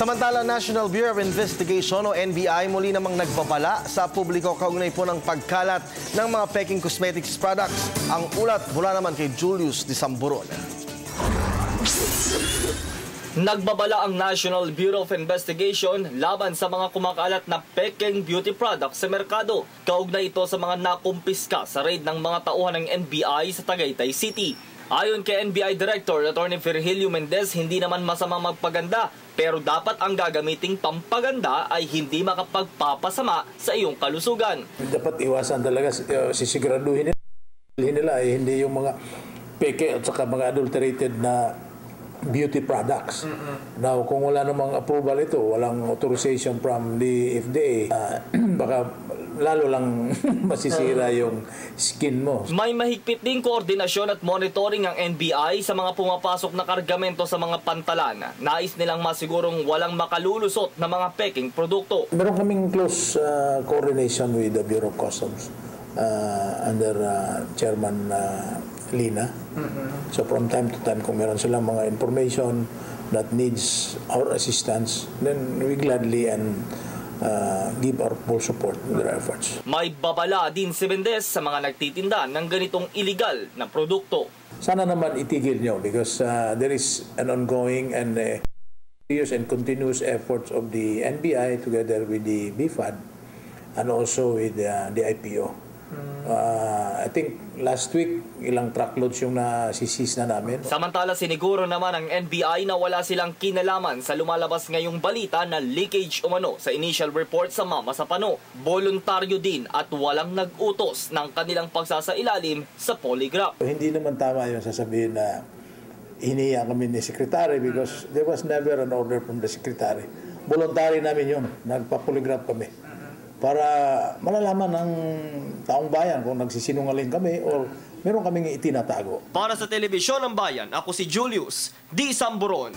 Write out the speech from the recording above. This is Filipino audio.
Samantala, National Bureau of Investigation o NBI muli namang nagbabala sa publiko kaugnay po ng pagkalat ng mga peking cosmetics products. Ang ulat mula naman kay Julius de Samburon. Nagbabala ang National Bureau of Investigation laban sa mga kumakalat na peking beauty products sa merkado. Kaugnay ito sa mga nakumpiska sa raid ng mga tauhan ng NBI sa Tagaytay City. Ayon kay NBI Director Atty. Virgilio Mendez, hindi naman masama magpaganda, pero dapat ang gagamiting pampaganda ay hindi makapagpapasama sa iyong kalusugan. Dapat iwasan talaga, sisiguraduhin nila ay hindi yung mga peke at saka mga adulterated na beauty products. Now, kung wala namang approval ito, walang authorization from the FDA, baka lalo lang masisira yung skin mo. May mahigpit ding koordinasyon at monitoring ang NBI sa mga pumapasok na kargamento sa mga pantalan. Nais nilang masigurong walang makalulusot na mga peking produkto. Meron kaming close coordination with the Bureau of Customs under Chairman Lina. So from time to time, kung meron silang mga information that needs our assistance, then we gladly and give our full support to their efforts. May babala din si Mendez sa mga nagtitinda ng ganitong illegal na produkto. Sana naman itigil nyo because there is an ongoing and serious and continuous efforts of the NBI together with the BFAD and also with the IPO. I think last week, ilang truckloads yung nasisis na namin. Samantala, siniguro naman ng NBI na wala silang kinalaman sa lumalabas ngayong balita na leakage umano sa initial report sa Mama sa Pano. Voluntaryo din at walang nag-utos ng kanilang pagsasailalim sa polygraph. Hindi naman tama yung sasabihin na hiniya kami ni Secretary because there was never an order from the Secretary. Voluntary namin yun. Nagpa-polygraph kami. Para malalaman ng taong bayan kung nagsisinungaling kami o meron kaming itinatago. Para sa Telebisyon ng Bayan, ako si Julius D. Samburon.